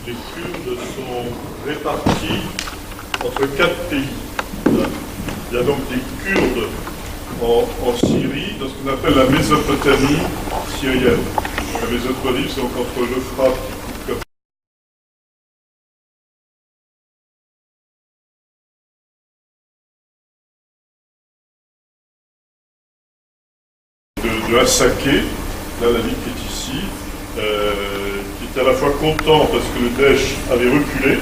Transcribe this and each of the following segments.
les Kurdes sont répartis entre 4 pays. Il y a donc des Kurdes en Syrie, dans ce qu'on appelle la Mésopotamie syrienne. La Mésopotamie, c'est donc entre l'Euphrate qui coupe de Hassaké, là la ville qui est ici, qui est à la fois content parce que le Daesh avait reculé,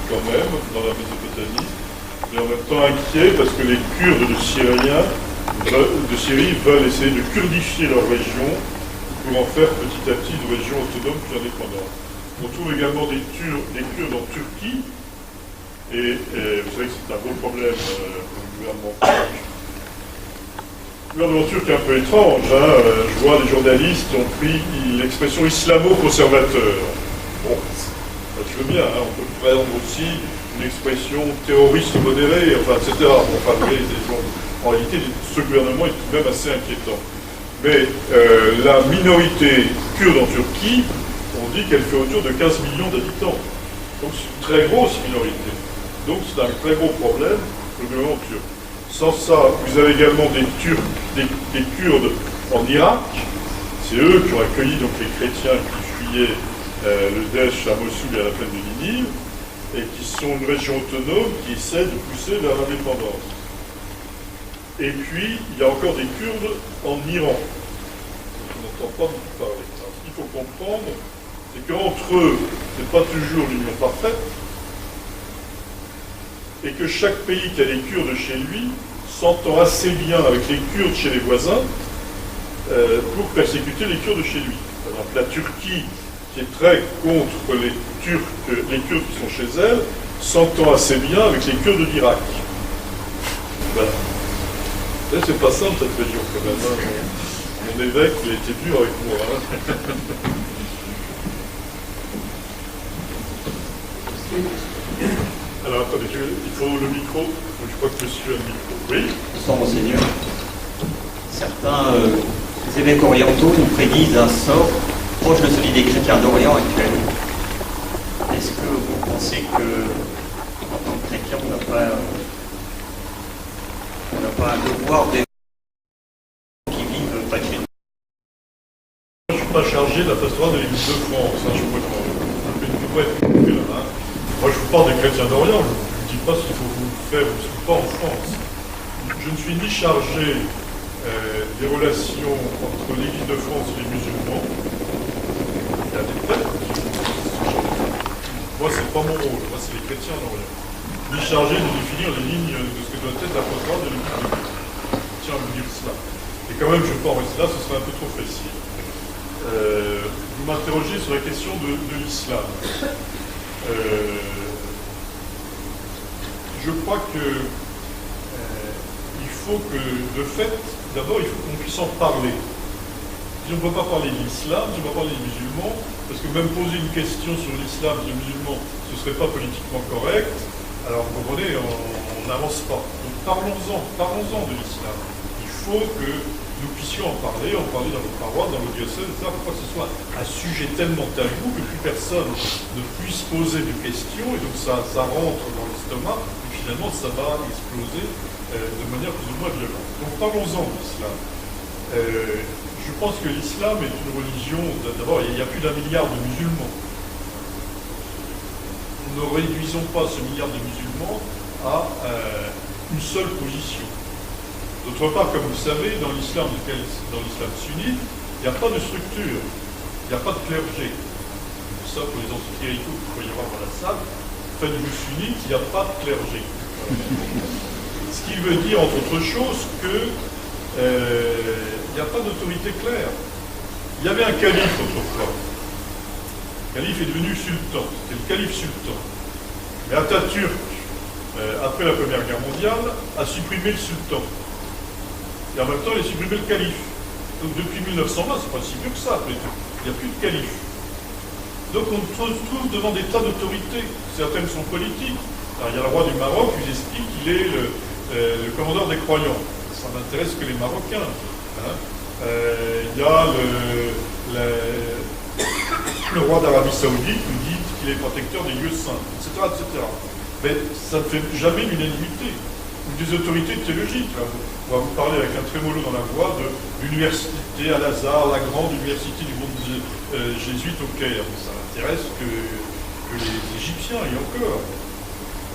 quand même, dans la Mésopotamie, et en même temps inquiet parce que les Kurdes de Syrie veulent essayer de kurdifier leur région pour en faire petit à petit une région autonome puis indépendante. On trouve également des Kurdes en Turquie, et vous savez que c'est un gros problème pour le gouvernement turc. Le gouvernement turc est un peu étrange, hein. Je vois des journalistes qui ont pris l'expression islamo-conservateur. Bon, je veux bien, hein. On peut prendre aussi une expression terroriste modérée, enfin, etc. Bon, enfin, vous voyez, en réalité, ce gouvernement est tout de même assez inquiétant. Mais la minorité kurde en Turquie, on dit qu'elle fait autour de 15 millions d'habitants. Donc c'est une très grosse minorité. Donc c'est un très gros problème pour le gouvernement turc. Sans ça, vous avez également des Kurdes en Irak. C'est eux qui ont accueilli donc, les chrétiens qui fuyaient le Daesh à Mossoul et à la plaine de Ninive, et qui sont une région autonome qui essaie de pousser vers l'indépendance. Et puis, il y a encore des Kurdes en Iran. On n'entend pas beaucoup parler. Alors, ce qu'il faut comprendre, c'est qu'entre eux, ce n'est pas toujours l'union parfaite, et que chaque pays qui a des Kurdes chez lui s'entend assez bien avec les Kurdes chez les voisins pour persécuter les Kurdes chez lui. Par exemple, la Turquie, qui est très contre les Kurdes qui sont chez elle, s'entend assez bien avec les Kurdes d'Irak. Voilà. C'est pas simple cette région quand même. Hein. Mon évêque, il a été dur avec moi. Hein. Alors attendez, il faut le micro. Je crois que monsieur a le micro. Oui. Bonsoir Monseigneur. Certains évêques orientaux nous prédisent un sort proche de celui des chrétiens d'Orient actuellement. Est-ce que vous pensez que, en tant que chrétien, on n'a pas un devoir des qui vivent pas chez nous? Je ne suis pas chargé de la pastoral de l'Église de France. Hein, je pourrais être compris là. Hein. Moi, je vous parle des chrétiens d'Orient. Je ne vous dis pas ce qu'il faut vous faire ou ce qu'il faut pas en France. Je ne suis ni chargé des relations entre l'Église de France et les musulmans. Il y a des prêtres. Moi, c'est pas mon rôle. Moi, c'est les chrétiens d'Orient. Ni chargé de définir les lignes de ce que doit être la pastoral de l'Église de France. Tiens, vous dire cela. Et quand même, je ne vais pas en rester là, ce serait un peu trop facile. Vous m'interrogez sur la question de l'islam. Je crois que il faut que, de fait, d'abord, il faut qu'on puisse en parler. Si on ne peut pas parler de l'islam, si on ne peut pas parler des musulmans, parce que même poser une question sur l'islam, des musulmans, ce ne serait pas politiquement correct, alors vous comprenez, on n'avance pas. Donc parlons-en de l'islam. Il faut que nous puissions en parler dans nos paroisses, dans nos diocèses, etc. Pour que ce soit un sujet tellement tabou que plus personne ne puisse poser de questions, et donc ça rentre dans l'estomac, et finalement ça va exploser de manière plus ou moins violente. Donc parlons-en de l'islam. Je pense que l'islam est une religion, d'abord il y a plus d'1 milliard de musulmans. Ne réduisons pas ce milliard de musulmans à une seule position. D'autre part, comme vous le savez, dans l'islam sunnite, il n'y a pas de structure, il n'y a pas de clergé. Ça, pour les anticléricaux qu'il faut y avoir dans la salle, faites-vous sunnite, il n'y a pas de clergé. Ce qui veut dire, entre autres choses, qu'il n'y a pas d'autorité claire. Il y avait un calife autrefois. Le calife est devenu sultan, c'était le calife sultan. Mais Atatürk, après la Première Guerre mondiale, a supprimé le sultan. Et en même temps, il a supprimé le calife. Donc depuis 1920, c'est pas si vieux que ça, après tout. Il n'y a plus de calife. Donc on se trouve devant des tas d'autorités. Certaines sont politiques. Alors, il y a le roi du Maroc qui explique qu'il est le commandeur des croyants. Ça n'intéresse que les Marocains. Hein. Il y a le roi d'Arabie Saoudite qui dit qu'il est protecteur des lieux saints, etc., etc. Mais ça ne fait jamais l'unanimité. Ou des autorités théologiques. Là. On va vous parler avec un trémolo dans la voix de l'université Al-Azhar, la grande université du monde jésuite au Caire. Ça n'intéresse que les Égyptiens, et encore.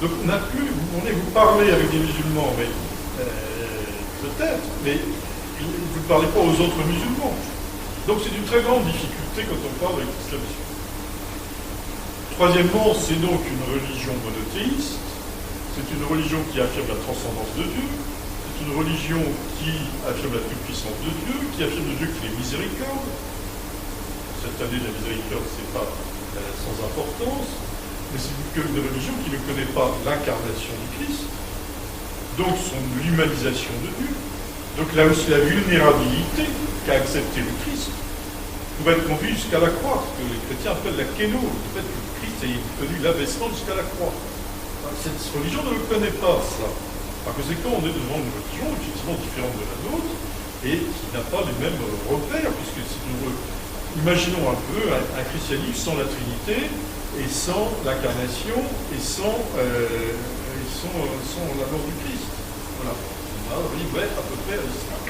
Donc on n'a plus, vous parlez avec des musulmans, mais peut-être, mais vous ne parlez pas aux autres musulmans. Donc c'est une très grande difficulté quand on parle avec l'islamisme. Troisièmement, c'est donc une religion monothéiste, c'est une religion qui affirme la transcendance de Dieu, c'est une religion qui affirme la toute-puissance de Dieu, qui affirme de Dieu qu'il est miséricorde. Cette année, la miséricorde, c'est pas sans importance, mais c'est une religion qui ne connaît pas l'incarnation du Christ, donc l'humanisation de Dieu. Donc là aussi, la vulnérabilité qu'a accepté le Christ pouvait être conduite jusqu'à la croix, ce que les chrétiens appellent la kéno, le fait que le Christ ait connu l'abaissement jusqu'à la croix. Cette religion ne le connaît pas, ça. Par conséquent, on est devant une religion effectivement différente de la nôtre et qui n'a pas les mêmes repères, puisque si nous imaginons un peu un christianisme sans la Trinité et sans l'incarnation et sans la mort du Christ. Voilà. On arrive à peu près à l'islam.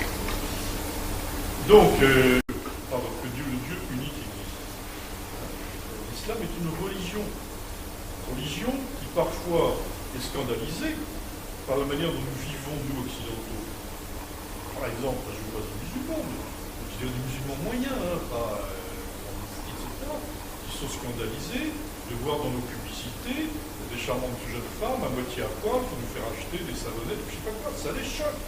Donc, que Dieu, le Dieu unique existe. L'islam est une religion qui parfois est scandalisée par la manière dont nous vivons, nous, occidentaux. Par exemple, je vois des musulmans, je dirais des musulmans moyens, pas etc., qui sont scandalisés de voir dans nos publicités des charmantes jeunes femmes à moitié à poil qui nous font acheter des savonnettes, je ne sais pas quoi, ça les choque.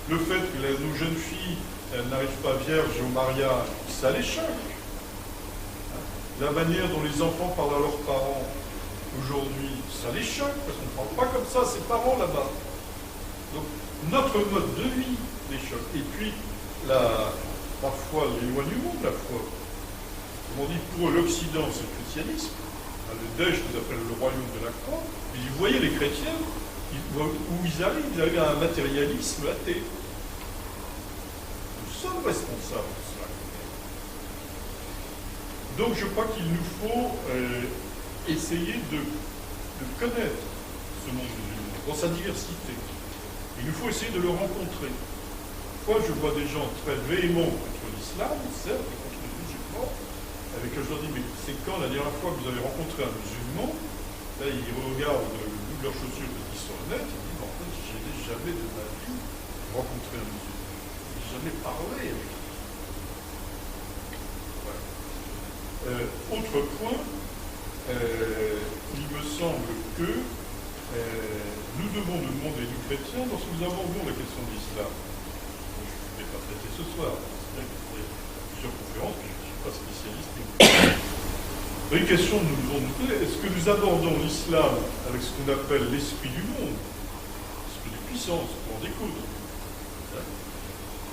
Le fait que nos jeunes filles n'arrivent pas vierges au mariage, ça les choque. La manière dont les enfants parlent à leurs parents aujourd'hui, ça les choque, parce qu'on ne parle pas comme ça à ses parents là-bas. Donc, notre mode de vie les choque. Et puis, parfois, l'éloignement de la foi. Comme on dit, pour l'Occident, c'est le christianisme. Le Daesh nous appelle le royaume de la croix. Et vous voyez les chrétiens, où ils arrivent à un matérialisme athée. Nous sommes responsables de cela. Donc je crois qu'il nous faut essayer de connaître ce monde musulman dans sa diversité. Il nous faut essayer de le rencontrer. Parfois je vois des gens très véhéments contre l'islam, certes, et contre les musulmans, avec que je leur dis, mais c'est quand la dernière fois que vous avez rencontré un musulman? Là, ils regardent le bout de leurs chaussures qui sont honnêtes, ils disent, en fait, je n'ai jamais de ma vie rencontré un musulman. Je n'ai jamais parlé avec lui. Autre point, il me semble que nous devons nous demander, nous chrétiens, lorsque nous abordons la question de l'islam, je ne vais pas traiter ce soir, c'est bien qu'il faudrait plusieurs conférences, mais je ne suis pas spécialiste. Une question nous devons nous poser, est-ce que nous abordons l'islam avec ce qu'on appelle l'esprit du monde, l'esprit de puissance, pour en découdre,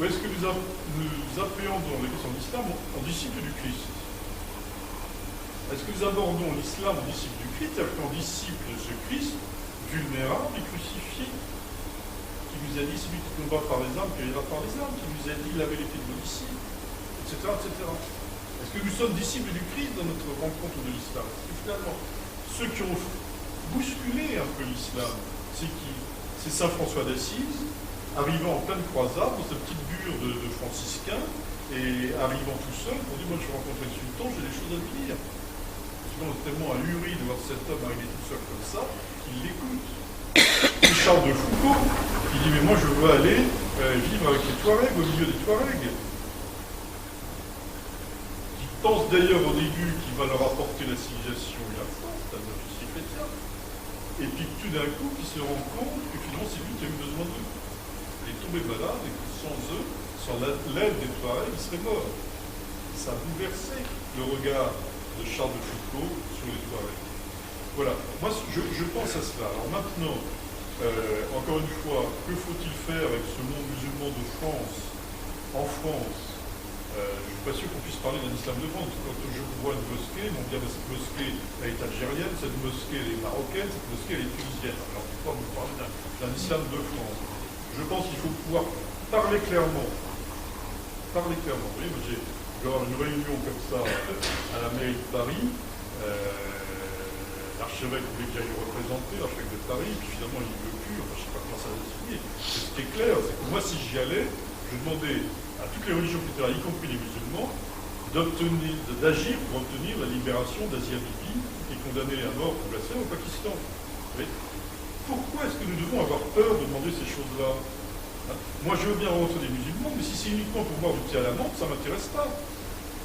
ou est-ce que nous appréhendons la question de l'islam en disciple du Christ? Est-ce que nous abordons l'islam en disciple du Christ, c'est-à-dire qu'en disciple de ce Christ vulnérable et crucifié, qui nous a dit celui qui combat par les armes, qui ira par les armes, qui nous a dit la vérité de vos disciples, etc., etc. Est-ce que nous sommes disciples du Christ dans notre rencontre de l'islam? Parce que finalement, ceux qui ont bousculé un peu l'islam, c'est qui? C'est Saint François d'Assise, arrivant en pleine croisade, dans cette petite bure de franciscains, et arrivant tout seul, pour dire, moi je vais rencontrer le sultan, j'ai des choses à lui dire. On est tellement ahuri de voir cet homme arriver tout seul comme ça, qu'il l'écoute. C'est Charles de Foucault qui dit, mais moi je veux aller vivre avec les Touaregs, au milieu des Touaregs. Qui pense d'ailleurs au début qu'il va leur apporter la civilisation et la foi, c'est-à-dire tous ces chrétiens. Et puis tout d'un coup, il se rend compte que finalement c'est lui qui a eu besoin d'eux. Il est tombé malade et que sans eux, sans l'aide des Touaregs, il serait mort. Ça a bouleversé le regard de Charles de Foucault sur les Touaregs. Voilà, moi je pense à cela. Alors maintenant, encore une fois, que faut-il faire avec ce monde musulman de France? En France, je ne suis pas sûr qu'on puisse parler d'un islam de France. Quand je vois une mosquée, mon bien cette mosquée elle est algérienne, cette mosquée elle est marocaine, cette mosquée elle est tunisienne. Alors on ne peut pas vous parler d'un islam de France. Je pense qu'il faut pouvoir parler clairement. Parler clairement. Vous voyez, j'ai avoir une réunion comme ça à la mairie de Paris, L'archevêque voulait que j'aille représenter, l'archevêque de Paris, puis finalement il ne veut plus, enfin je ne sais pas comment ça va se finir. Ce qui est clair, c'est que moi si j'y allais, je demandais à toutes les religions qui étaient là, y compris les musulmans, d'agir pour obtenir la libération d'Asia Bibi, qui est condamné à mort pour blasphème au Pakistan. Mais pourquoi est-ce que nous devons avoir peur de demander ces choses-là? Moi je veux bien rencontrer des musulmans, mais si c'est uniquement pour voir du pied à la menthe, ça ne m'intéresse pas.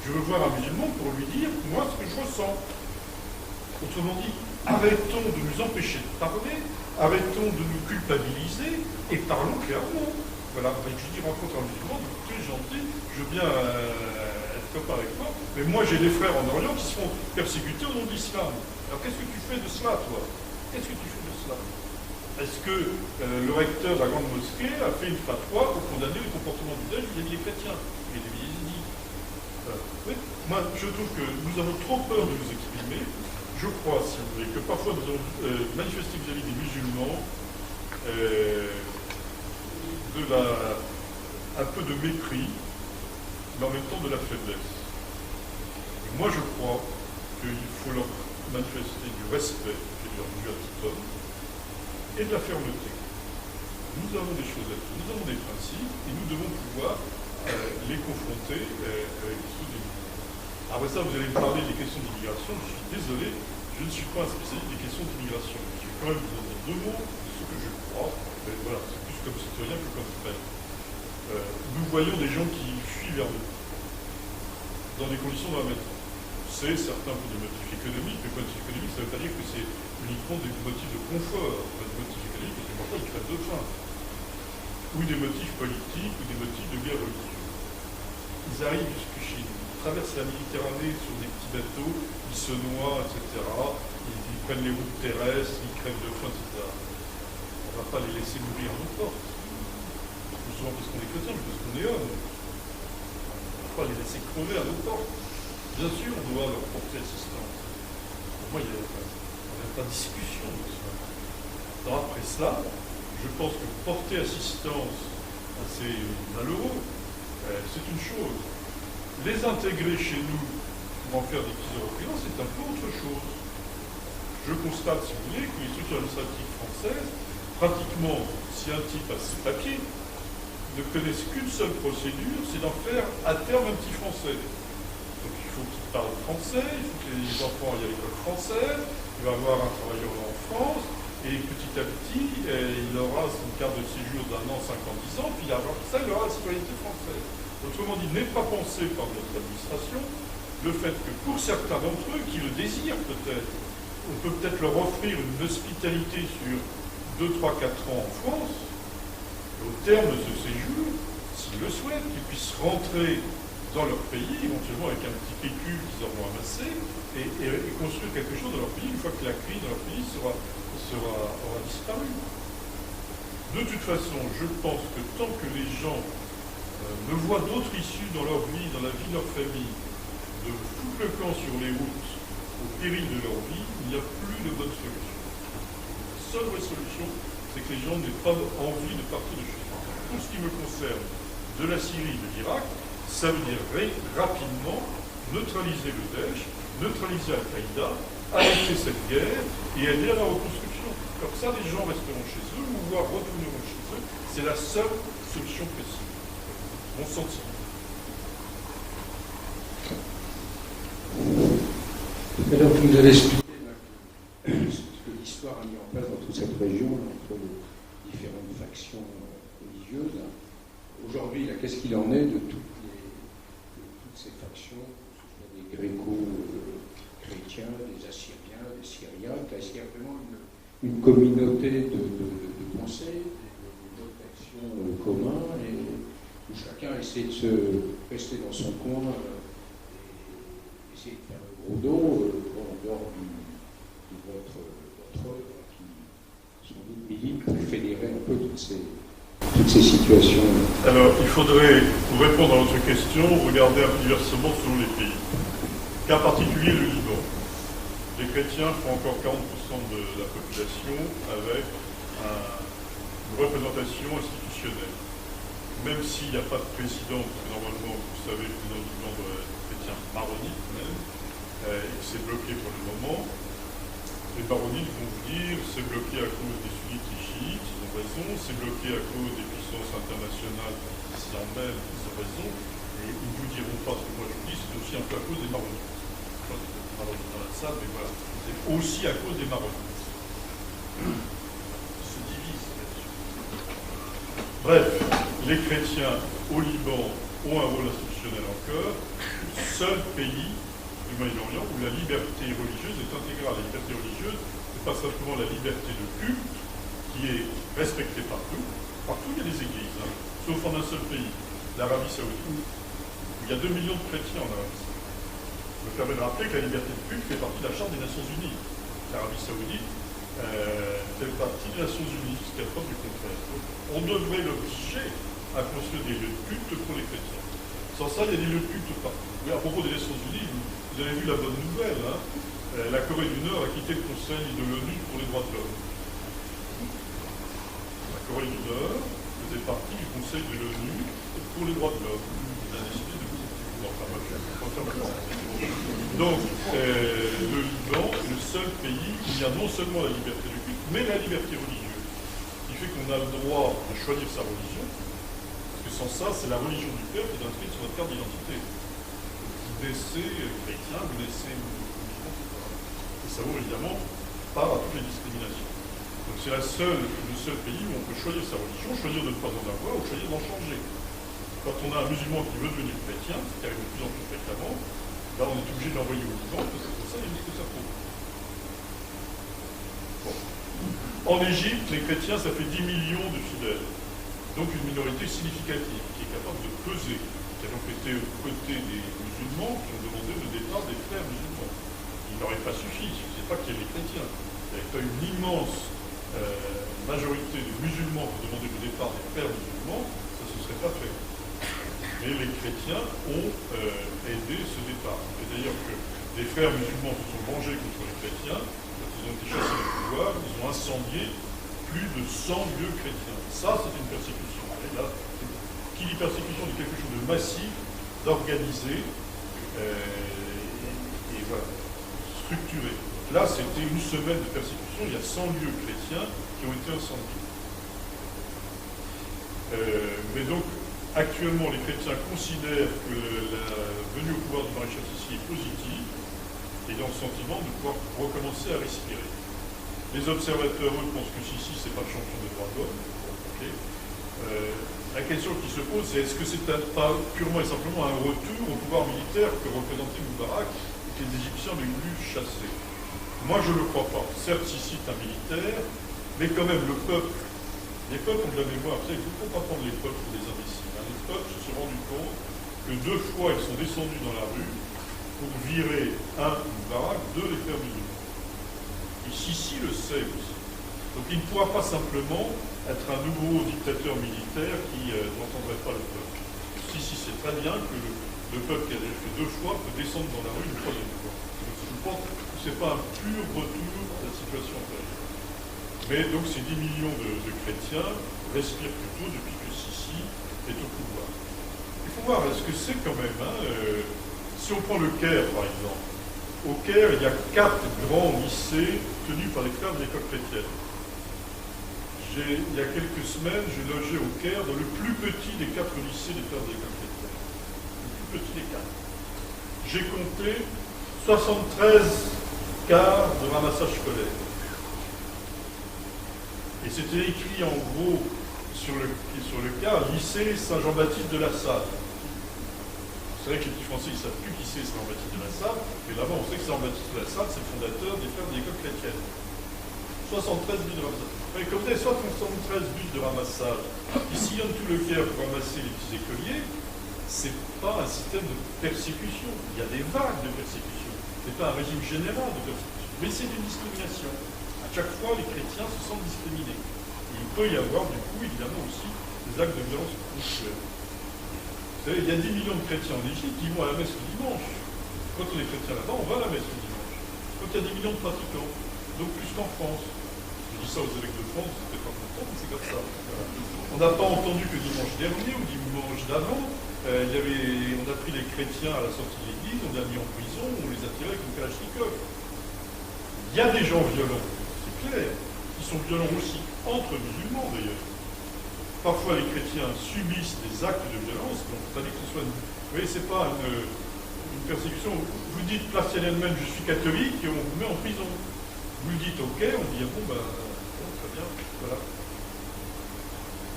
Je veux voir un musulman pour lui dire, moi, ce que je ressens. Autrement dit, arrêtons de nous empêcher de parler, arrêtons de nous culpabiliser et parlons clairement. Voilà, je dis rencontre un musulman, tu es gentil, je veux bien être copain avec toi, mais moi j'ai des frères en Orient qui se font persécuter au nom de l'islam. Alors qu'est-ce que tu fais de cela, toi? Qu'est-ce que tu fais de cela? Est-ce que le recteur de la grande mosquée a fait une fatwa pour condamner le comportement du Daesh vis-à-vis des chrétiens et des yézidis? Oui. Moi, je trouve que nous avons trop peur de nous exprimer. Je crois, si vous voulez, que parfois nous avons manifesté vis-à-vis des musulmans un peu de mépris, mais en même temps de la faiblesse. Et moi, je crois qu'il faut leur manifester du respect, j'ai leur dû à tout homme, et de la fermeté. Nous avons des choses là-dessus, nous avons des principes, et nous devons pouvoir les confronter avec ceux des musulmans. Après ça, vous allez me parler des questions d'immigration. Je suis désolé, je ne suis pas un spécialiste des questions d'immigration. Je vais quand même vous en dire deux mots de ce que je crois. Mais voilà, c'est plus comme citoyen que comme frère. Nous voyons des gens qui fuient vers nous, dans des conditions dramatiques. C'est certains pour des motifs économiques, mais motifs économiques, ça ne veut pas dire que c'est uniquement des motifs de confort. Des motifs économiques, parce que parfois ils crèvent de faim. Ou des motifs politiques, ou des motifs de guerre religieuse. Ils arrivent jusque chez nous, ils traversent la Méditerranée sur des petits bateaux, ils se noient, etc. Ils prennent les routes terrestres, ils crèvent de faim, etc. On ne va pas les laisser mourir à nos portes. Plus souvent parce qu'on est chrétien, mais parce qu'on est homme. On ne va pas les laisser crever à nos portes. Bien sûr, on doit leur porter assistance. Pour moi, il n'y a pas de discussion de ça. Alors après cela, je pense que porter assistance à ces malheureux, c'est une chose. Les intégrer chez nous pour en faire des petits européens, c'est un peu autre chose. Je constate, si vous voulez, que les structures administratives françaises, pratiquement, si un type a ses papiers, ne connaissent qu'une seule procédure, c'est d'en faire à terme un petit français. Donc il faut qu'il parle français, il faut que les enfants aillent à l'école française, il va avoir un travailleur en France, et petit à petit, il aura son carte de séjour d'un an, 5 ans, 10 ans, puis après ça, il aura la citoyenneté française. Autrement dit, n'est pas pensé par notre administration le fait que pour certains d'entre eux qui le désirent peut-être, on peut peut-être leur offrir une hospitalité sur 2, 3, 4 ans en France, et au terme de ce séjour, s'ils le souhaitent, qu'ils puissent rentrer dans leur pays, éventuellement avec un petit pécule qu'ils auront amassé, et construire quelque chose dans leur pays une fois que la crise dans leur pays aura disparu. De toute façon, je pense que tant que les gens ne voient d'autres issues dans leur vie, dans la vie de leur famille, de foutre le camp sur les routes au péril de leur vie, il n'y a plus de bonne solution. La seule vraie solution, c'est que les gens n'aient pas envie de partir de chez eux. Pour ce qui me concerne, de la Syrie et de l'Irak, ça veut dire rapidement neutraliser le Daesh, neutraliser Al-Qaïda, arrêter cette guerre et aider à la reconstruction. Comme ça, les gens resteront chez eux, ou voire retourneront chez eux. C'est la seule solution possible. Mon sentiment. Alors, vous nous avez expliqué ce que l'histoire a mis en place dans toute cette région, entre les différentes factions religieuses. Aujourd'hui, qu'est-ce qu'il en est de toutes ces factions, que ce soit des gréco-chrétiens, des assyriens, des syriens, est-ce qu'il y a vraiment une communauté de pensée, des modes d'action communs, et où chacun essaie de se rester dans son coin et essayer de faire le gros dos en dehors de votre œuvre qui, sans doute, milite pour fédérer un peu toutes ces situations. Alors, il faudrait, pour répondre à votre question, regarder un peu diversement selon les pays. Cas particulier, le Liban. Les chrétiens font encore 40% de la population avec une représentation institutionnelle. Même s'il n'y a pas de président, parce que normalement, vous savez, le président du Liban doit être chrétien maronite même, et c'est bloqué pour le moment. Les maronites vont vous dire c'est bloqué à cause des sunnites et chiites, ils ont raison, c'est bloqué à cause des puissances internationales qui s'y emmêlent, ils ont raison, et ils ne vous diront pas ce que moi je vous dis, c'est aussi un peu à cause des maronites. Je pense que c'est maronites dans la salle, mais voilà, c'est aussi à cause des maronites. Ils se divisent là-dessus. Bref, les chrétiens au Liban ont un rôle institutionnel encore, seul pays du Moyen-Orient où la liberté religieuse est intégrale. La liberté religieuse, c'est pas simplement la liberté de culte qui est respectée partout. Partout il y a des églises, hein, sauf en un seul pays, l'Arabie Saoudite. Il y a 2 millions de chrétiens en Arabie Saoudite. Je me permets de rappeler que la liberté de culte fait partie de la Charte des Nations Unies. L'Arabie Saoudite fait partie des Nations Unies, jusqu'à preuve du contraire. Donc, on devrait l'obliger à construire des lieux de culte pour les chrétiens. Sans ça, il y a des lieux de culte partout. Oui, à propos des Nations Unies, vous avez vu la bonne nouvelle, hein, la Corée du Nord a quitté le Conseil de l'ONU pour les droits de l'homme. La Corée du Nord faisait partie du Conseil de l'ONU pour les droits de l'homme. Il a décidé de donc, le Liban est le seul pays où il y a non seulement la liberté de culte, mais la liberté religieuse. Ce qui fait qu'on a le droit de choisir sa religion, parce que sans ça, c'est la religion du père qui est inscrite sur notre carte d'identité. Vous naissez chrétien, vous naissez musulman, etc. Et ça vaut évidemment pas à toutes les discriminations. Donc c'est le seul pays où on peut choisir sa religion, choisir de ne pas en avoir ou choisir d'en changer. Quand on a un musulman qui veut devenir chrétien, ce qui arrive de plus en plus fréquemment, là on est obligé de l'envoyer au Liban, parce que pour ça, il y a ce que ça prouve. Bon. En Égypte, les chrétiens, ça fait 10 millions de fidèles. Donc une minorité significative, qui est capable de peser, qui a donc été aux côtés des musulmans qui ont demandé le départ des frères musulmans. Il n'aurait pas suffi, il ne suffisait pas qu'il y ait les chrétiens. Il y avait une immense majorité de musulmans qui demandaient le départ des frères musulmans, ça ne se serait pas fait. Mais les chrétiens ont aidé ce départ. Et d'ailleurs que les frères musulmans se sont vengés contre les chrétiens, quand ils ont été chassés du pouvoir, ils ont incendié plus de 100 lieux chrétiens. Ça, c'est une persécution. Et là, qui dit persécution dit quelque chose de massif, d'organisé, et voilà, structuré. Là, c'était une semaine de persécution, il y a 100 lieux chrétiens qui ont été incendiés. Mais donc, actuellement, les chrétiens considèrent que la venue au pouvoir du maréchal Sissi est positive et ont le sentiment de pouvoir recommencer à respirer. Les observateurs, eux, pensent que Sissi, c'est pas le champion des droits de l'homme. Okay. La question qui se pose, c'est est-ce que c'est pas purement et simplement un retour au pouvoir militaire que représentait Moubarak et que les Égyptiens avaient voulu chasser? Moi, je ne le crois pas. Certes, Sissi est un militaire, mais quand même, le peuple, les peuples ont de la mémoire. Vous savez, il ne faut pas prendre les peuples pour des imbéciles. Les peuples se sont rendus compte que 2 fois, ils sont descendus dans la rue pour virer Moubarak, 2 les frères musulmans. Et Sissi le sait aussi. Donc il ne pourra pas simplement être un nouveau dictateur militaire qui n'entendrait pas le peuple. Sissi sait très bien que le peuple qui a déjà fait 2 fois peut descendre dans la rue une 3e fois. Donc je pense que ce n'est pas un pur retour à la situation antérieure. Mais donc ces 10 millions de chrétiens respirent plutôt depuis que Sissi est au pouvoir. Il faut voir ce que c'est quand même. Si on prend le Caire, par exemple, au Caire, il y a 4 grands lycées tenus par les frères de l'école chrétienne. Il y a quelques semaines, j'ai logé au Caire dans le plus petit des 4 lycées des frères de l'école chrétienne. Le plus petit des 4. J'ai compté 73 quarts de ramassage scolaire. Et c'était écrit en gros sur le quart, lycée Saint-Jean-Baptiste de la Salle. C'est vrai que les petits Français, ils ne savent plus qui c'est Saint-Jean-Baptiste de la Salle, mais là-bas, on sait que Saint-Jean-Baptiste de la Salle, c'est le fondateur des frères de l'école chrétienne. 73 bus de ramassage. Mais comme vous avez 73 bus de ramassage, qui sillonnent tout le Caire pour ramasser les petits écoliers, c'est pas un système de persécution. Il y a des vagues de persécution. C'est pas un régime général de persécution. Mais c'est une discrimination. À chaque fois, les chrétiens se sentent discriminés. Et il peut y avoir, du coup, évidemment aussi, des actes de violence ponctuels. Vous savez, il y a 10 millions de chrétiens en Égypte qui vont à la messe le dimanche. Quand on est chrétien là-bas, on va à la messe le dimanche. Quand il y a 10 millions de pratiquants, donc plus qu'en France. Je dis ça aux évêques de France, c'est peut-être pas content, mais c'est comme ça. Voilà. On n'a pas entendu que dimanche dernier ou dimanche d'avant, on a pris les chrétiens à la sortie de l'église, on les a mis en prison, on les a tirés avec une kalachnikov. Il y a des gens violents, c'est clair, qui sont violents aussi, entre musulmans d'ailleurs. Parfois les chrétiens subissent des actes de violence, donc il fallait que ce soit vous voyez, c'est pas une persécution. Vous dites place Tiananmen, je suis catholique, et on vous met en prison. Vous le dites ok, on dit ah bon, bon, très bien, voilà.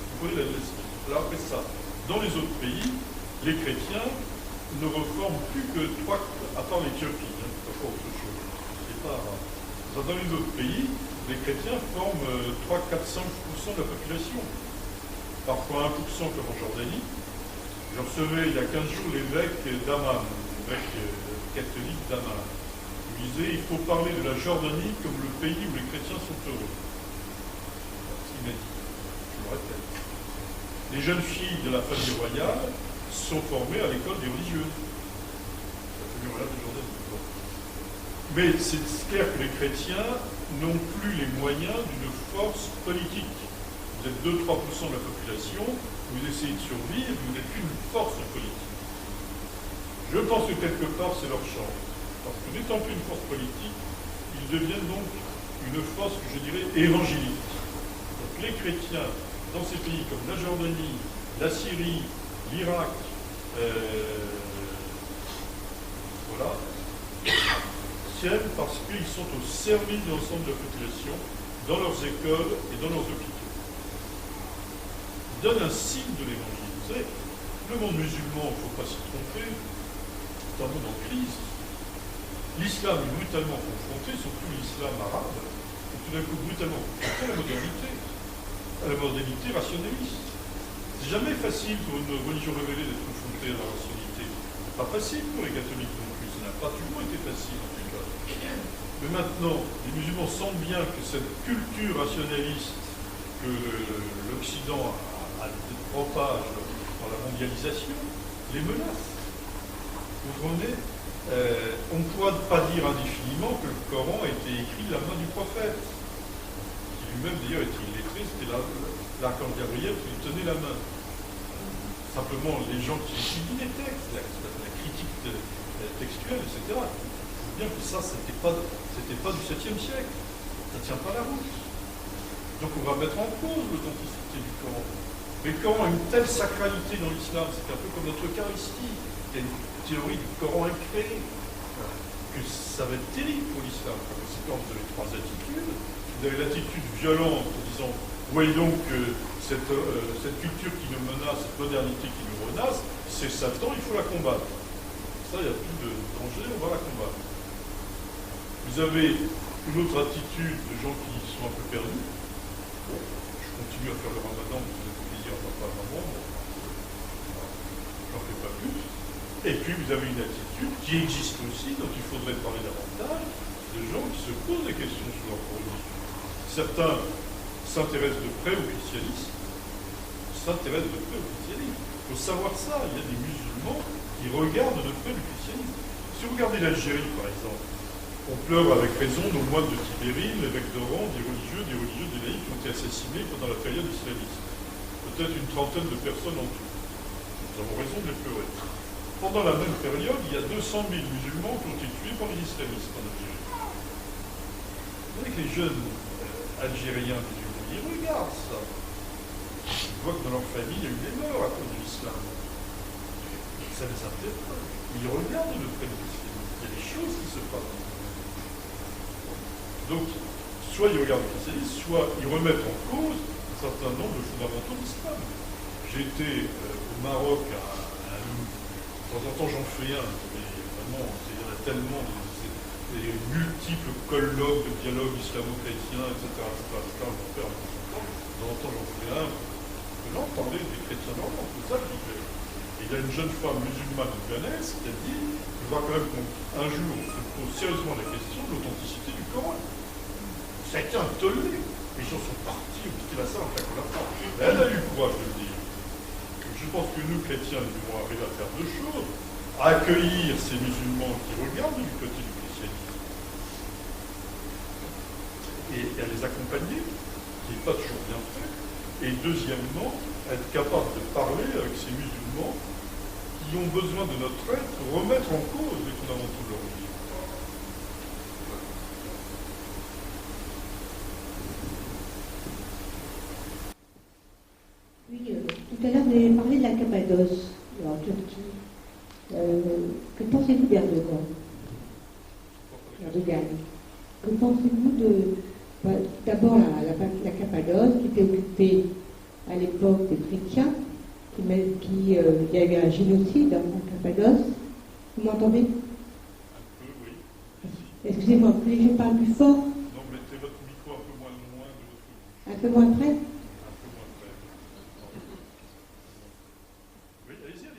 Vous voyez la liste. Alors après ça, dans les autres pays, les chrétiens ne reforment plus que 3, à part l'Éthiopie, pas autre chose. C'est pas rare. Dans les autres pays, les chrétiens forment 3, 4, 5% de la population. Parfois 1% comme en Jordanie. Je recevais il y a 15 jours l'évêque d'Amman, l'évêque catholique d'Amman. Il disait il faut parler de la Jordanie comme le pays où les chrétiens sont heureux. C'est ce qu'il m'a dit. Je le répète. Les jeunes filles de la famille royale sont formées à l'école des religieuses. La famille royale de Jordanie. Mais c'est clair que les chrétiens n'ont plus les moyens d'une force politique. Vous êtes 2-3% de la population, vous essayez de survivre, vous n'êtes qu'une force politique. Je pense que quelque part c'est leur chance. Parce que n'étant plus une force politique, ils deviennent donc une force, que je dirais, évangélique. Donc les chrétiens, dans ces pays comme la Jordanie, la Syrie, l'Irak, voilà, tiennent parce qu'ils sont au service de l'ensemble de la population, dans leurs écoles et dans leurs hôpitaux. Donne un signe de l'évangile. Vous savez, le monde musulman, il ne faut pas s'y tromper, c'est un monde en crise. L'islam est brutalement confronté, surtout l'islam arabe, est tout d'un coup brutalement confronté à la modernité rationaliste. C'est jamais facile pour une religion révélée d'être confrontée à la rationalité. C'est pas facile pour les catholiques non plus, ça n'a pas toujours été facile en tout cas. Mais maintenant, les musulmans sentent bien que cette culture rationaliste que l'Occident propage dans la mondialisation, les menace. Vous comprenez on ne pourra pas dire indéfiniment que le Coran a été écrit de la main du prophète, qui lui-même d'ailleurs était illettré, c'était l'archange Gabriel qui lui tenait la main. Simplement, les gens qui étudient les textes, la critique textuelle, etc., il faut bien que ça, c'était pas du 7e siècle. Ça ne tient pas la route. Donc on va mettre en cause l'authenticité du Coran. Mais le Coran a une telle sacralité dans l'islam, c'est un peu comme notre Eucharistie. Il y a une théorie du Coran incréé, que ça va être terrible pour l'islam. Par conséquent, vous avez 3 attitudes. Vous avez l'attitude violente en disant voyez donc cette culture qui nous menace, cette modernité qui nous menace, c'est Satan, il faut la combattre. Ça, il n'y a plus de danger, on va la combattre. Vous avez une autre attitude de gens qui sont un peu perdus. Bon, je continue à faire le ramadan, vous avez plaisir à faire pas le ramadan, j'en fais pas plus. Et puis vous avez une attitude qui existe aussi, dont il faudrait parler davantage, de gens qui se posent des questions sur leur religion. Certains s'intéressent de près au christianisme, Il faut savoir ça, il y a des musulmans qui regardent de près le christianisme. Si vous regardez l'Algérie, par exemple, on pleure avec raison nos moines de Tibéri, l'évêque d'Oran, des religieux, des laïcs qui ont été assassinés pendant la période islamiste. Peut-être une trentaine de personnes en tout. Nous avons raison de les pleurer. Pendant la même période, il y a 200 000 musulmans qui ont été tués par les islamistes en Algérie. Vous voyez que les jeunes algériens musulmans, ils regardent ça. Ils voient que dans leur famille, il y a eu des morts à cause de l'islam. Ça les interpelle. Ils regardent de près le christianisme. Il y a des choses qui se passent. Donc, soit ils regardent le christianisme, soit ils remettent en cause un certain nombre de fondamentaux de l'islam. J'ai été au Maroc de temps en temps j'en fais un, mais vraiment, il y en a tellement, des multiples colloques de dialogue islamo-chrétien, etc. J'en fais un peu de temps en temps j'en fais un. Là, on parlait des chrétiens normands, c'est ça que je disais. Et il y a une jeune femme musulmane ghanaise qui a dit, je vois quand même qu'un jour on se pose sérieusement la question de l'authenticité du Coran. Ça a été un tollé. Les gens sont partis, on quittait la salle en claquant la porte. Elle a eu le courage de le dire. Je pense que nous, chrétiens, nous devons arriver à faire 2 choses. À accueillir ces musulmans qui regardent du côté du christianisme. Et à les accompagner, qui n'est pas toujours bien fait. Et deuxièmement, être capable de parler avec ces musulmans qui ont besoin de notre aide pour remettre en cause les fondamentaux de leur vie. Oui, tout à l'heure, vous avez parlé de la Cappadoce, en Turquie. Que pensez-vous d'Erdogan? Que pensez-vous de, d'abord, la Cappadoce, qui était occupée à l'époque des chrétiens, il y a eu un génocide en Cappadoce. Vous m'entendez? Un peu, oui. Excusez-moi, vous voulez que je parle plus fort? Non, mettez votre micro un peu moins loin de votre bouche. Un peu moins près? Un peu moins près. Oui, allez-y.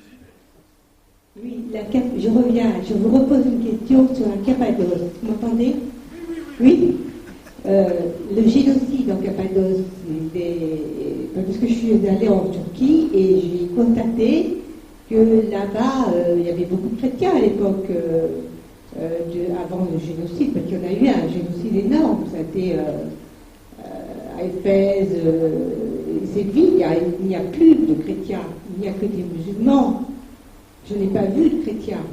Oui, je reviens, je vous repose une question sur la Cappadoce. Vous m'entendez? Oui. Le génocide en Cappadoce, parce que je suis allée en Turquie et j'ai constaté que là-bas, il y avait beaucoup de chrétiens à l'époque, avant le génocide, parce qu'il y en a eu un génocide énorme. Ça a été à Éphèse, cette ville, il n'y a plus de chrétiens, il n'y a que des musulmans. Je n'ai pas vu de chrétiens.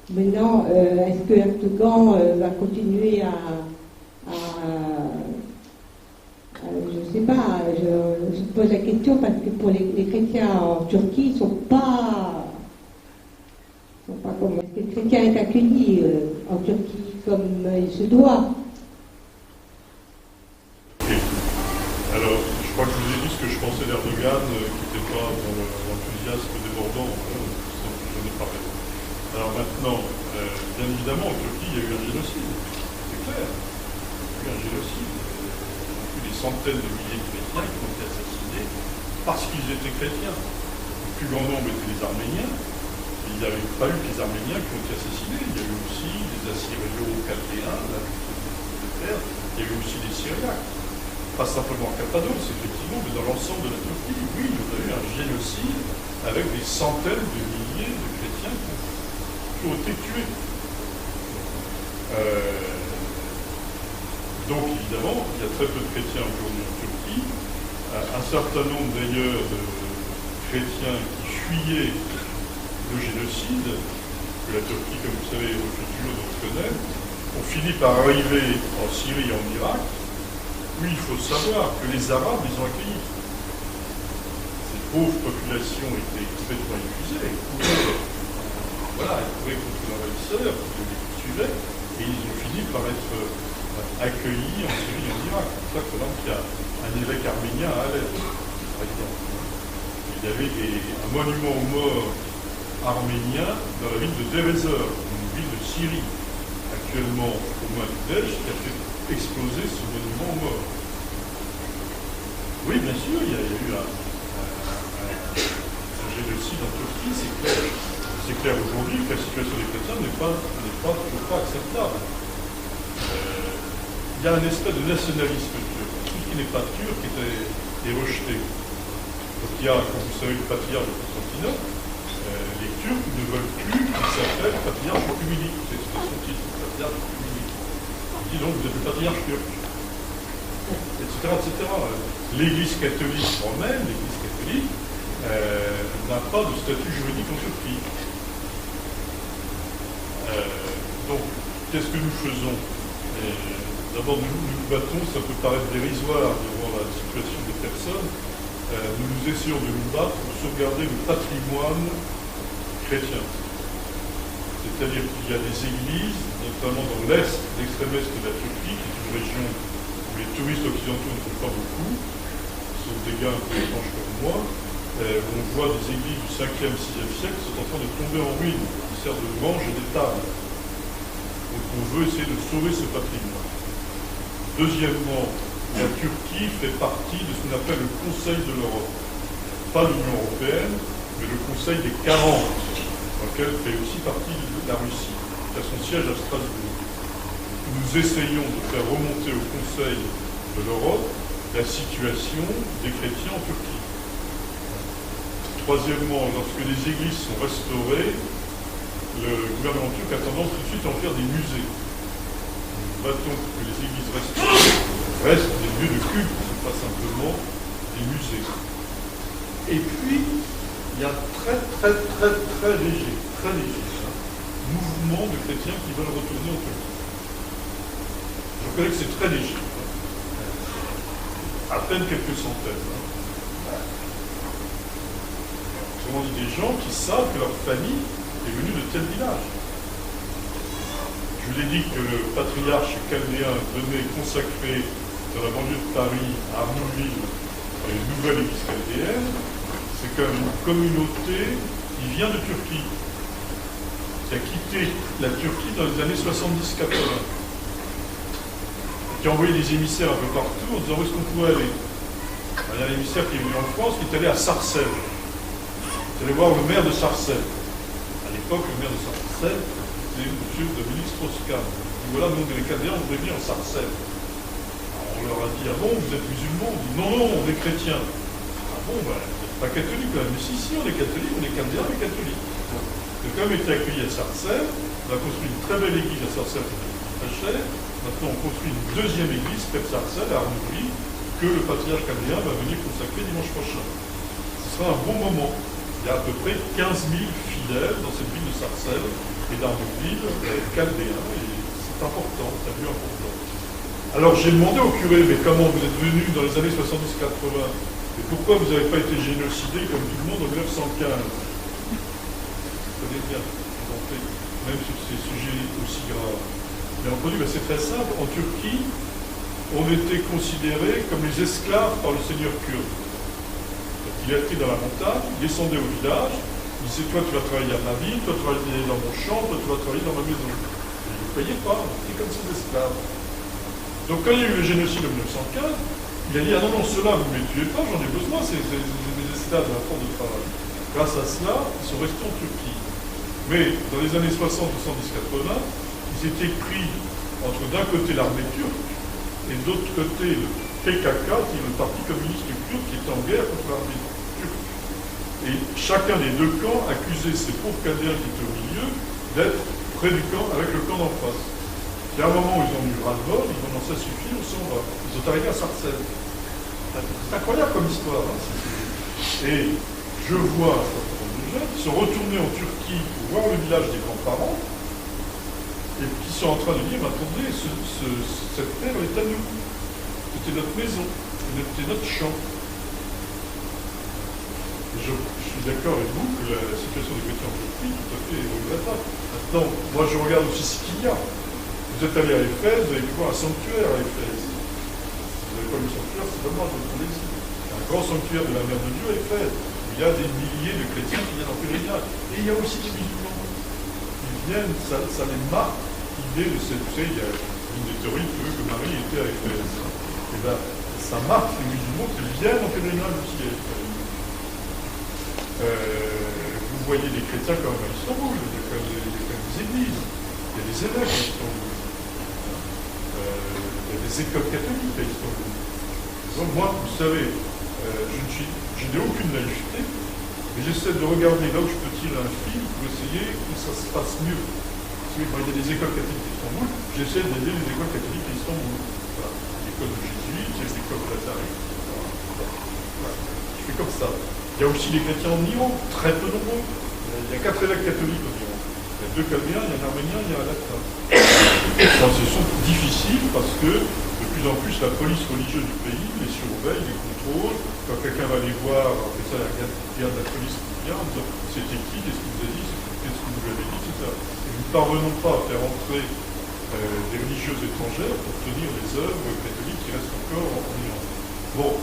Maintenant, est-ce que Erdogan va continuer je ne sais pas, je pose la question parce que pour les chrétiens en Turquie, ils ne sont pas comme... Est-ce que le chrétien est accueilli en Turquie comme il se doit? Okay. Alors, je crois que je vous ai dit ce que je pensais d'Erdogan, qui n'était pas dans l'enthousiasme débordant, j'en ai parlé. Alors maintenant, bien évidemment, en Turquie, il y a eu un génocide, c'est clair. Il y a eu un génocide. Des centaines de milliers de chrétiens qui ont été assassinés parce qu'ils étaient chrétiens. Le plus grand nombre étaient les Arméniens. Il n'y avait pas eu que les Arméniens qui ont été assassinés. Il y a eu aussi des Assyrio-Chaldéens, de terre. Il y a eu aussi des Syriaques. Pas simplement en Cappadoce, effectivement, mais dans l'ensemble de la Turquie. Oui, il y a eu un génocide avec des centaines de milliers de chrétiens qui ont été tués. Donc évidemment, il y a très peu de chrétiens aujourd'hui en Turquie. Un certain nombre d'ailleurs de chrétiens qui fuyaient le génocide, que la Turquie, comme vous savez, refuse toujours de reconnaître, ont fini par arriver en Syrie et en Irak, où il faut savoir que les Arabes les ont accueillis. Ces pauvres populations étaient complètement épuisées. Elles couraient contre l'envahisseur, qui les poursuivait, et ils ont fini par être accueillis en Syrie et en Irak. C'est pour ça que qu'il y a un évêque arménien à Alep, par exemple. Il y avait un monument aux morts arménien dans la ville de Derezor, une ville de Syrie, actuellement aux mains du Daesh, qui a fait exploser ce monument aux morts. Oui, bien sûr, il y a eu un génocide en Turquie, c'est clair. C'est clair aujourd'hui que la situation des chrétiens n'est toujours pas acceptable. Il y a un espèce de nationalisme turc. Tout ce qui n'est pas turc est rejeté. Donc il y a, comme vous savez, le patriarche de Constantinople. Les Turcs ne veulent plus qu'il s'appelle patriarche œcuménique. C'est son titre, patriarche œcuménique. Il dit donc vous êtes le patriarche turc. Etc. L'Église catholique romaine, l'Église catholique, n'a pas de statut juridique en Turquie. Donc, qu'est-ce que nous faisons? D'abord, nous nous battons, ça peut paraître dérisoire devant la situation des personnes, nous essayons de nous battre pour sauvegarder le patrimoine chrétien. C'est-à-dire qu'il y a des églises, notamment dans l'est, l'extrême est de la Turquie, qui est une région où les touristes occidentaux ne sont pas beaucoup, sauf des gars un peu étranges comme moi, où on voit des églises du 5e, 6e siècle qui sont en train de tomber en ruine, qui servent de granges et d'étables. Donc on veut essayer de sauver ce patrimoine. Deuxièmement, la Turquie fait partie de ce qu'on appelle le Conseil de l'Europe. Pas l'Union européenne, mais le Conseil des 40, dans lequel fait aussi partie la Russie, qui a son siège à Strasbourg. Nous essayons de faire remonter au Conseil de l'Europe la situation des chrétiens en Turquie. Troisièmement, lorsque les églises sont restaurées, le gouvernement turc a tendance tout de suite à en faire des musées. Nous battons pour que les églises restaurées restent des lieux de culte, ce n'est pas simplement des musées. Et puis, il y a très léger, mouvement de chrétiens qui veulent retourner au Turquie. Je reconnais que c'est très léger. À peine quelques centaines. Autrement dit, des gens qui savent que leur famille est venue de tel village. Je vous ai dit que le patriarche chaldéen venait consacrer dans la banlieue de Paris, à Arnouville, une nouvelle église chaldéenne. C'est quand même une communauté qui vient de Turquie, qui a quitté la Turquie dans les années 70-80, qui a envoyé des émissaires un peu partout en disant où est-ce qu'on pouvait aller. Il y a un émissaire qui est venu en France, qui est allé à Sarcelles. Vous allez voir le maire de Sarcelles. À l'époque, le maire de Sarcelles, c'était M. Dominique Strauss-Kahn. Il dit voilà, nous, les Chaldéens, on voudrait venir en Sarcelles. Alors, on leur a dit ah bon, vous êtes musulmans? On dit non, on est chrétiens. Ah bon, ben, vous n'êtes pas catholiques quand même. Mais si, on est catholiques, on est Chaldéens, mais catholiques. Donc, comme on était accueillis à Sarcelles, on a construit une très belle église à Sarcelles, qui était très chère. Maintenant, on construit une deuxième église, près de Sarcelles, à Arnouville, que le patriarche chaldéen va venir consacrer dimanche prochain. Ce sera un bon moment. Il y a à peu près 15 000 fidèles dans cette ville de Sarcelles et d'Arnouville, chaldéens, et c'est important, c'est un lieu important. Alors j'ai demandé au curé, mais comment vous êtes venu dans les années 70-80 et pourquoi vous n'avez pas été génocidé comme tout le monde en 1915? Vous connaissez bien, même sur ces sujets aussi graves. Bien entendu, c'est très simple. En Turquie, on était considérés comme les esclaves par le seigneur kurde. Il est pris dans la montagne, il descendait au village, il disait toi tu vas travailler à ma ville, toi tu vas travailler dans mon champ, toi tu vas travailler dans ma maison. Et il ne payait pas, on était comme ses esclaves. Donc quand il y a eu le génocide en 1915, il a dit ah non, ceux-là vous ne les tuez pas, j'en ai besoin, c'est des esclaves de la force de travail. Grâce à cela, ils sont restés en Turquie. Mais dans les années 60, 70, 80, ils étaient pris entre d'un côté l'armée turque et de l'autre côté le PKK, qui est le parti communiste kurde qui est en guerre contre l'armée turque. Et chacun des deux camps accusait ces pauvres Chaldéens qui étaient au milieu d'être près du camp avec le camp d'en face. Et à un moment où ils ont eu ras-le-bol, ils ont dit ça suffit, on s'en va. Ils sont arrivés à Sarcelles. C'est incroyable comme histoire. Hein. Et je vois un certain nombre de jeunes qui sont retournés en Turquie pour voir le village des grands-parents et qui sont en train de dire attendez, cette terre est à nous. C'était notre maison, c'était notre champ. Et je suis d'accord avec vous que la situation des chrétiens en Turquie est tout à fait regrettable. Maintenant, moi je regarde aussi ce qu'il y a. Vous êtes allé à Éphèse, vous avez pu voir un sanctuaire à Éphèse. Vous n'avez pas vu le sanctuaire, c'est dommage, je vous l'ai dit. Il y a un grand sanctuaire de la Mère de Dieu à Éphèse. Il y a des milliers de chrétiens qui viennent en pèlerinage. Et il y a aussi des musulmans. Ils viennent, ça les marque l'idée de cette. Vous savez, il y a une des théories qui veut que Marie était à Éphèse. Et bien, ça marque les musulmans qui viennent en pèlerinage aussi à Éphèse. Vous voyez des chrétiens comme à Istanbul, il y a quand même des églises, il y a des évêques à Istanbul, il y a des écoles catholiques à Istanbul. Donc moi, vous savez, je n'ai aucune naïveté, mais j'essaie de regarder là où je peux tirer un fil pour essayer que ça se passe mieux. Quand il y a des écoles catholiques à Istanbul, j'essaie d'aider les écoles catholiques à Istanbul. Voilà. L'école de Jésus, il y a l'école de Lazare. Voilà. Je fais comme ça. Il y a aussi les chrétiens en Iran, très peu nombreux. Il y a 4 évêques catholiques en Iran. Il y a 2 chaldéens, il y a un arménien, il y a un latin. Enfin, ce sont difficiles parce que de plus en plus la police religieuse du pays les surveille, les contrôle. Quand quelqu'un va les voir, après ça, il y a de la police qui vient en disant c'était qui, qu'est-ce qu'il vous a dit, qu'est-ce que vous lui avez dit, etc. Et nous ne parvenons pas à faire entrer des religieuses étrangères pour tenir les œuvres catholiques qui restent encore en Iran. Bon.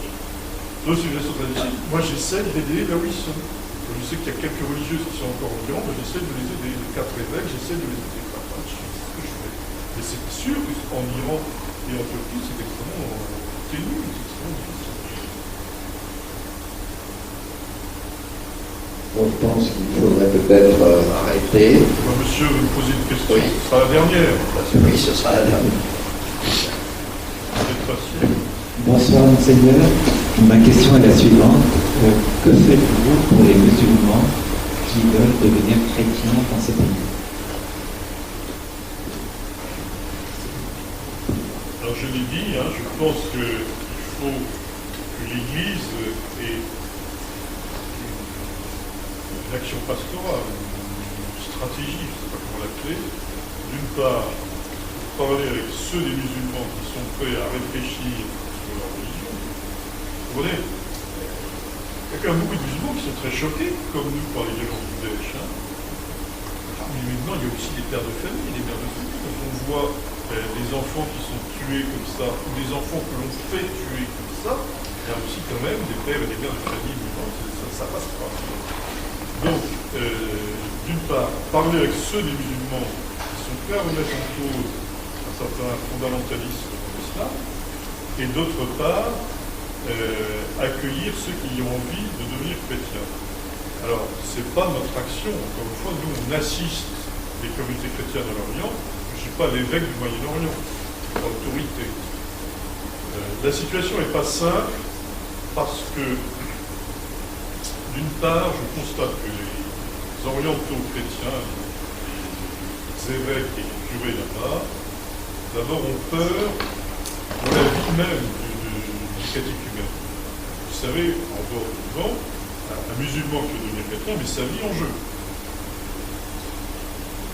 Nos civilisations traditionnelles, moi j'essaie d'aider là où ils sont. Je sais qu'il y a quelques religieuses qui sont encore en Iran, mais j'essaie de les aider. Les 4 évêques, j'essaie de les aider. Enfin, c'est ce que je fais. Mais c'est sûr qu'en Iran et en Turquie, c'est extrêmement ténu, c'est extrêmement difficile. Bon, je pense qu'il faudrait peut-être arrêter. Monsieur, vous me posez une question. Oui. Ce sera la dernière. Oui, ce sera la dernière. Vous êtes patient. Bonsoir, Monseigneur. Ma question est la suivante. Que faites-vous pour les musulmans qui veulent devenir chrétiens dans ces pays? Alors je l'ai dit, je pense qu'il faut que l'Église ait une action pastorale, une stratégie, je ne sais pas comment l'appeler. D'une part, parler avec ceux des musulmans qui sont prêts à réfléchir sur leur religion. Vous comprenez? Il y a quand même beaucoup de musulmans qui sont très choqués, comme nous, par les violences du Daesh. Mais maintenant, il y a aussi des pères de famille, des mères de famille. Quand on voit des enfants qui sont tués comme ça, ou des enfants que l'on fait tuer comme ça, il y a aussi quand même des pères et des mères de famille musulmans, ça passe pas. Donc, d'une part, parler avec ceux des musulmans qui sont prêts à remettre en cause un certain fondamentalisme dans l'islam, et d'autre part, accueillir ceux qui ont envie de devenir chrétiens. Alors, ce n'est pas notre action. Encore une fois, nous, on assiste les communautés chrétiennes à l'Orient. Je ne suis pas l'évêque du Moyen-Orient, je suis pas autorité. La situation n'est pas simple parce que, d'une part, je constate que les orientaux chrétiens, les évêques et les curés là-bas, d'abord ont peur pour la vie même du catéchumène. Vous savez, en dehors du vent, un musulman qui veut devenir chrétien met sa vie en jeu.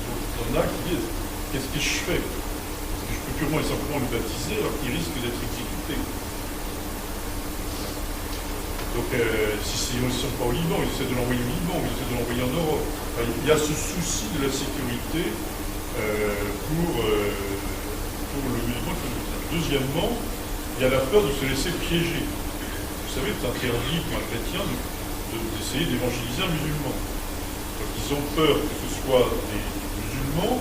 Donc, il y en a qui disent, qu'est-ce que je fais? Parce que je peux purement et simplement le baptiser alors qu'il risque d'être exécuté. Donc, s'ils ne sont pas au Liban, ils essaient de l'envoyer au Liban, ils essaient de l'envoyer en Europe. Enfin, il y a ce souci de la sécurité pour le musulman chrétien. Deuxièmement, il y a la peur de se laisser piéger. Vous savez, c'est interdit pour un chrétien d'essayer d'évangéliser un musulman. Donc ils ont peur que ce soit des musulmans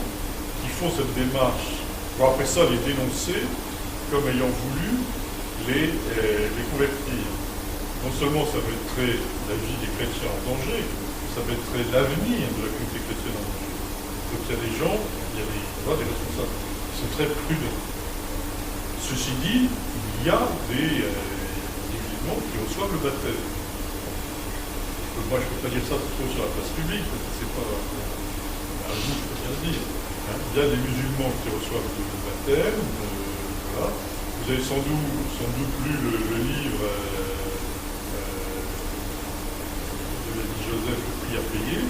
qui font cette démarche, pour après ça les dénoncer comme ayant voulu les convertir. Non seulement ça mettrait la vie des chrétiens en danger, mais ça mettrait l'avenir de la communauté chrétienne en danger. Donc il y a des gens, il y a des responsables qui sont très prudents. Ceci dit, il y a des musulmans qui reçoivent le baptême. Moi, je ne peux pas dire ça trop sur la place publique, parce que c'est pas un jour, je peux bien le dire. Il y a des musulmans qui reçoivent le baptême. Voilà. Vous avez sans doute lu le livre de l'ami Joseph, Le prix à payer.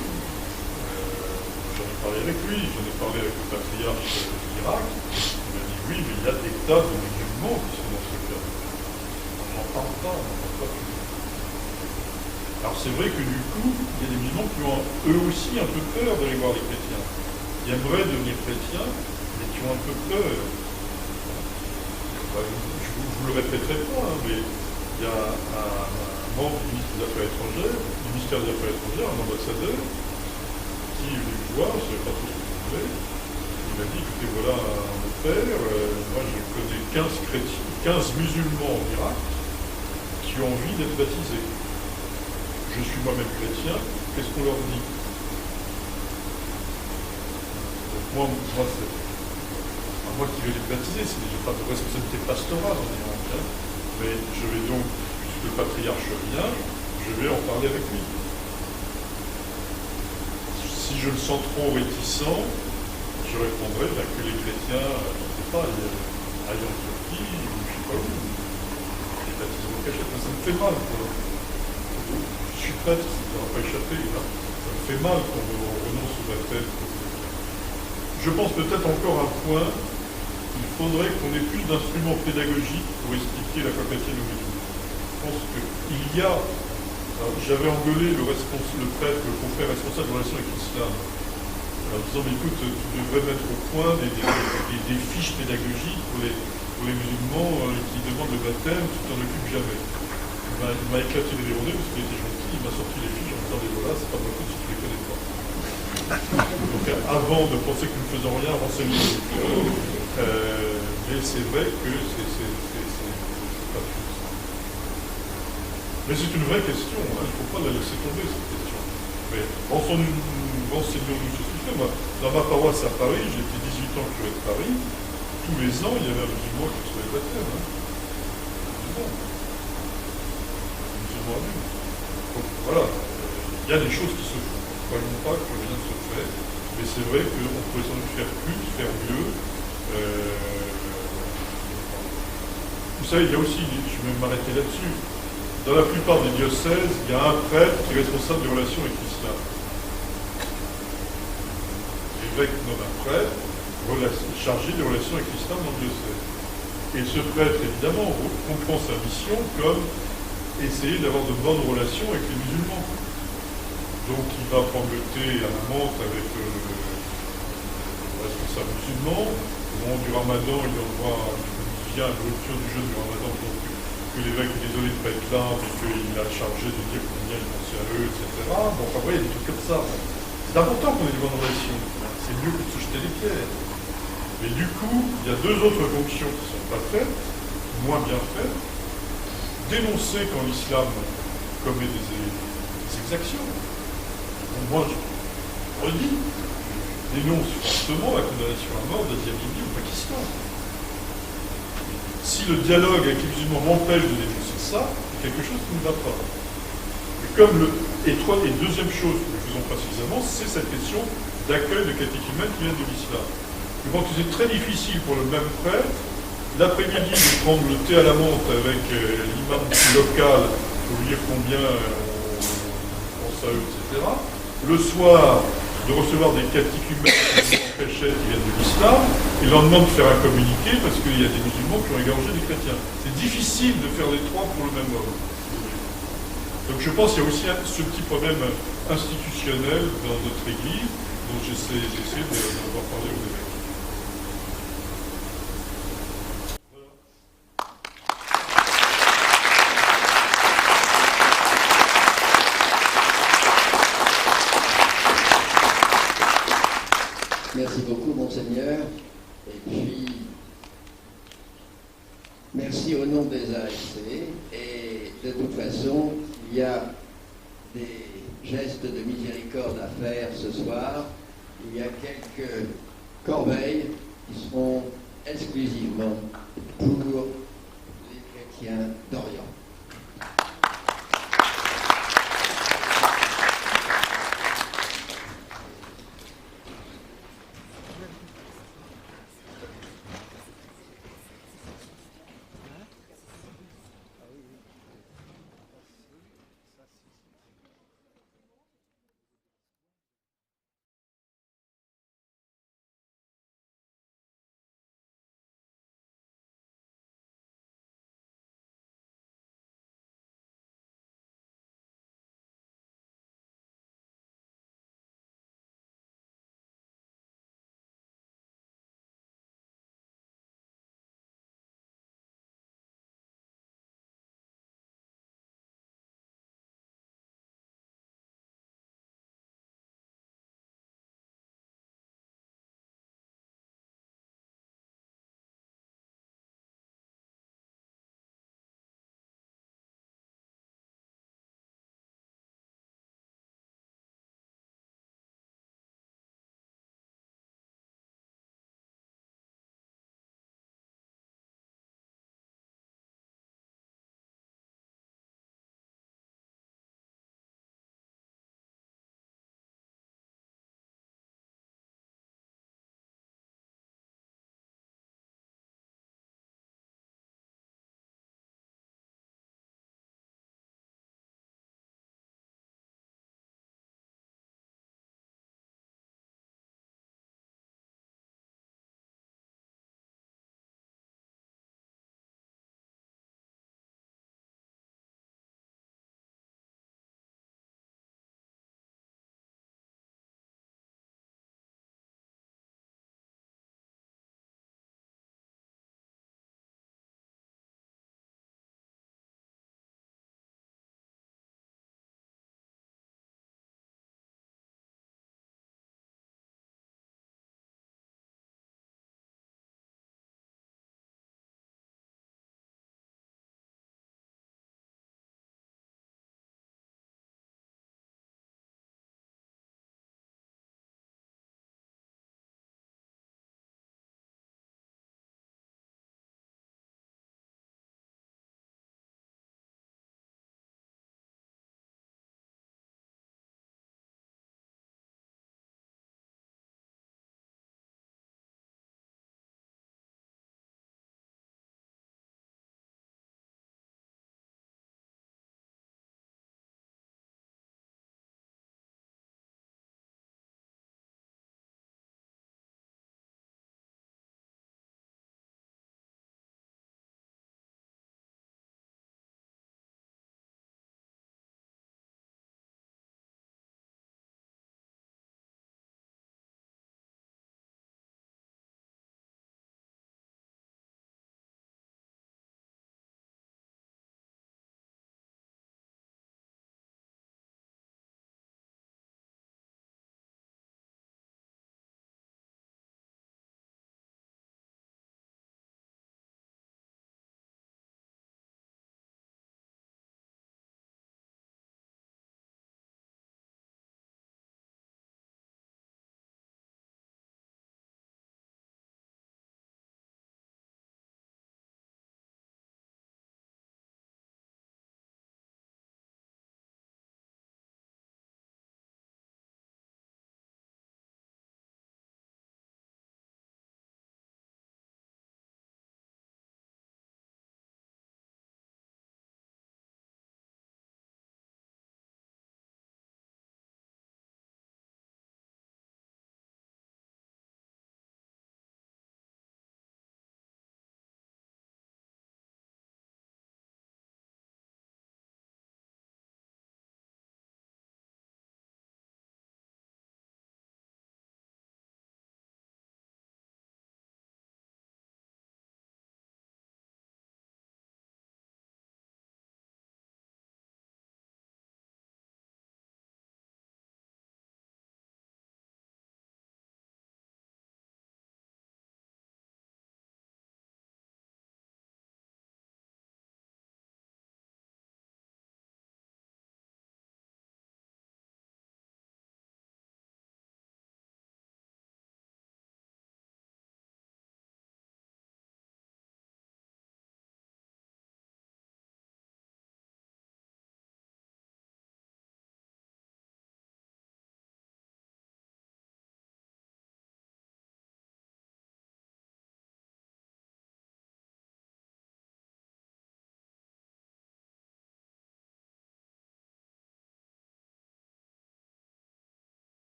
J'en ai parlé avec lui, j'en ai parlé avec le patriarche d'Irak. Il m'a dit oui, mais il y a des tas de musulmans qui sont dans ce cas. On n'en parle pas plus. Alors c'est vrai que du coup, il y a des musulmans qui ont eux aussi un peu peur d'aller voir les chrétiens. Ils aimeraient devenir chrétiens, mais qui ont un peu peur. Je vous le répéterai pas, mais il y a un membre du ministère des Affaires étrangères, du ministère des Affaires étrangères, un ambassadeur, qui est venu me voir, je ne savais pas trop ce qu'il voulait. Il m'a dit, écoutez, voilà mon père, moi je connais 15 musulmans en Irak qui ont envie d'être baptisés. Je suis moi-même chrétien, qu'est-ce qu'on leur dit? Donc moi c'est à moi qui vais les baptiser, je n'ai pas de responsabilité pastorale en Irak, mais je vais donc, puisque le patriarche vient, je vais en parler avec lui. Si je le sens trop réticent, je répondrai que les chrétiens, je ne sais pas, aillent en Turquie, ou je ne sais pas où, les baptisés en cachette, mais ça me fait mal pour eux. Je suis prêtre, ça ne va pas échapper. Ça me fait mal quand on renonce au baptême. Je pense peut-être encore un point, il faudrait qu'on ait plus d'instruments pédagogiques pour expliquer la foi chrétienne aux musulmans. Je pense qu'il y a... J'avais engueulé le prêtre, le confrère responsable de relations avec l'islam, en disant, mais écoute, tu devrais mettre au point des fiches pédagogiques pour les musulmans qui demandent le baptême, tu t'en occupes jamais. Il m'a éclaté les rondés parce qu'il était gentil, il m'a sorti les fiches en me disant, mais voilà, c'est pas ma faute si tu les connais pas. Donc avant de penser que nous ne faisons rien, renseignez-vous. Mais c'est vrai que c'est pas tout ça. Mais c'est une vraie question, il ne faut pas la laisser tomber cette question. Mais renseignons-nous sur ce sujet. Moi, dans ma paroisse à Paris, j'ai été 18 ans curé de Paris, tous les ans il y avait un musulman qui recevait le baptême. Donc voilà, il y a des choses qui se font. Ne croyons pas que rien ne se fait, mais c'est vrai qu'on pourrait sans doute faire plus, faire mieux. Vous savez, il y a aussi, je vais m'arrêter là-dessus, dans la plupart des diocèses, il y a un prêtre qui est responsable des relations avec l'islam. évêque nomme un prêtre chargé des relations avec l'islam dans le diocèse. Et ce prêtre, évidemment, comprend sa mission comme essayer d'avoir de bonnes relations avec les musulmans. Donc il va prendre le thé à la menthe avec le responsable musulman. Au moment du ramadan, il envoie à l'ouverture du jeûne du ramadan, donc que l'évêque est désolé de ne pas être là, mais qu'il a chargé de dire combien il pensait à eux, etc. Bon, enfin, il y a des trucs comme ça. C'est important qu'on ait des bonnes relations. C'est mieux que de se jeter des pierres. Mais du coup, il y a deux autres fonctions qui ne sont pas faites, moins bien faites. Dénoncer quand l'islam commet des exactions. Donc moi, je redis, je dénonce fortement la condamnation à mort d'Asia Bibi au Pakistan. Si le dialogue avec les musulmans m'empêche de dénoncer ça, il y a quelque chose qui ne va pas. Et deuxième chose que nous faisons pas suffisamment, c'est cette question d'accueil de catéchumènes qui viennent de l'islam. Je pense que c'est très difficile pour le même prêtre, l'après-midi, de prendre le thé à la menthe avec l'imam local pour lui dire combien on pense à eux, etc. Le soir, de recevoir des catéchumènes qui viennent de l'islam, et le lendemain de faire un communiqué parce qu'il y a des musulmans qui ont égorgé des chrétiens. C'est difficile de faire les trois pour le même homme. Donc je pense qu'il y a aussi ce petit problème institutionnel dans notre Église, dont j'essaie d'avoir parlé aux évêques. Merci beaucoup, Monseigneur. Et puis, merci au nom des ASC. Et de toute façon, il y a des gestes de miséricorde à faire ce soir. Il y a quelques corbeilles qui seront exclusivement pour les chrétiens d'Orient.